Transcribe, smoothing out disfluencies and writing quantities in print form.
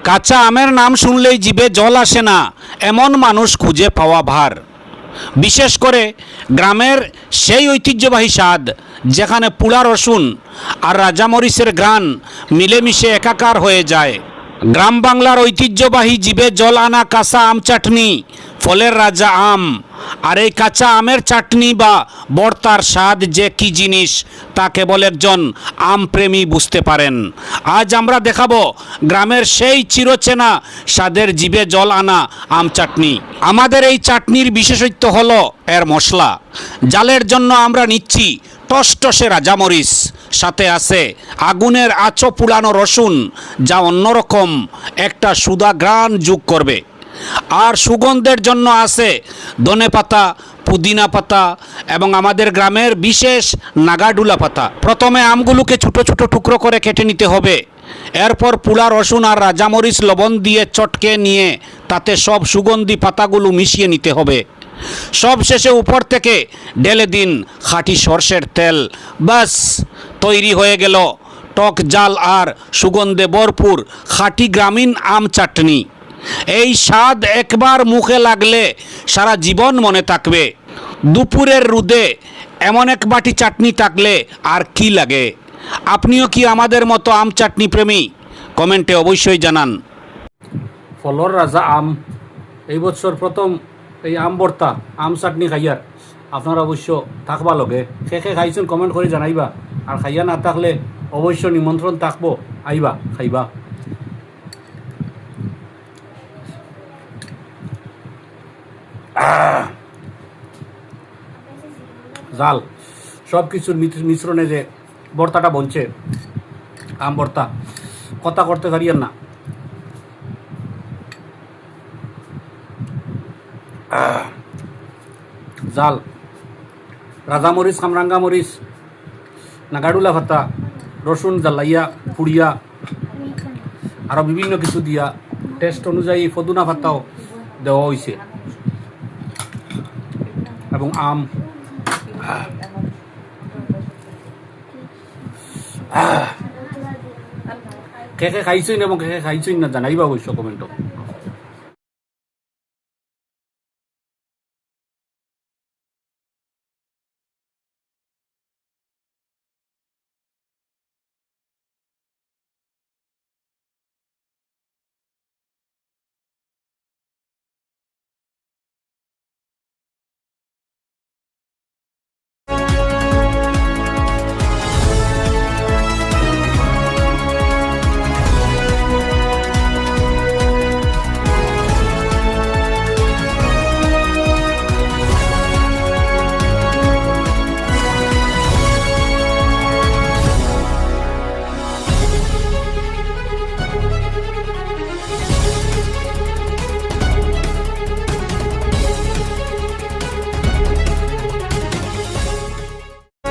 কাঁচা আমের নাম শুনলেই জিভে জল আসে না, এমন মানুষ খুঁজে পাওয়া ভার। বিশেষ করে গ্রামের সেই ঐতিহ্যবাহী স্বাদ যেখানে পুড়া রসুন আর রাজামরিচের ঘ্রাণ মিলেমিশে একাকার হয়ে যায়। গ্রাম বাংলার ঐতিহ্যবাহী জিভে জল আনা কাঁচা আম চাটনি, ফলের রাজা আম। আর এই কাঁচা আমের চাটনি বা ভর্তার স্বাদ যে কী জিনিস তা কেবল একজন আমপ্রেমী বুঝতে পারেন। আজ আমরা দেখাবো গ্রামের সেই চিরচেনা স্বাদের জিভে জল আনা আম চাটনি। আমাদের এই চাটনির বিশেষত্ব হলো এর মশলা। জালের জন্য আমরা নিচ্ছি টসটসে রাজামরিচ, সাথে আছে আগুনের আঁচো পুড়ানো রসুন, যা অন্যরকম একটা সুদা ঘ্রাণ যোগ করবে। আর সুগন্ধের জন্য আছে ধনেপাতা, পুদিনা পাতা এবং আমাদের গ্রামের বিশেষ নাগাডুলা পাতা। প্রথমে আমগুলোকে ছোটো ছোটো টুকরো করে কেটে নিতে হবে। এরপর পুড়া রসুন আর রাজামরিচ লবণ দিয়ে চটকে নিয়ে তাতে সব সুগন্ধি পাতাগুলো মিশিয়ে নিতে হবে। সব শেষে উপর থেকে ঢেলে দিন খাঁটি সর্ষের তেল। বাস তৈরি হয়ে গেল টক জাল আর সুগন্ধে ভরপুর খাঁটি গ্রামীণ আম চাটনি। এই স্বাদ একবার মুখে লাগলে সারা জীবন মনে থাকবে। দুপুরের রোদে এমন এক বাটি চাটনি থাকলে আর কি লাগে। আপনিও কি আমাদের মতো আম চাটনি প্রেমী? কমেন্টে অবশ্যই জানান। ফলর রাজা আম এই বছর প্রথম এই আম ভর্তা আম চাটনি খাইয়ার আপনারা অবশ্য থাকবা লগে। খেয়ে খাইছেন কমেন্ট করে জানাইবা, আর খাইয়া না থাকলে অবশ্য নিমন্ত্রণ থাকবো, আইবা খাইবা। জাল সব কিছুর মিশ্রণে যে ভর্তাটা বনছে আম ভর্তা, কথা করতে পারিয়েন না। জাল রাজামরিচ, কামরাঙ্গা মরিচ, নাগাডুলা ভাতা, রসুন জ্বালাইয়া পুড়িয়া আরও বিভিন্ন কিছু দিয়া টেস্ট অনুযায়ী পদুনা ভাতাও দেওয়া হয়েছে এবং আম। কে খাইছই না এবং কে খাইছই না জানাইবা অবশ্য কমেন্টও।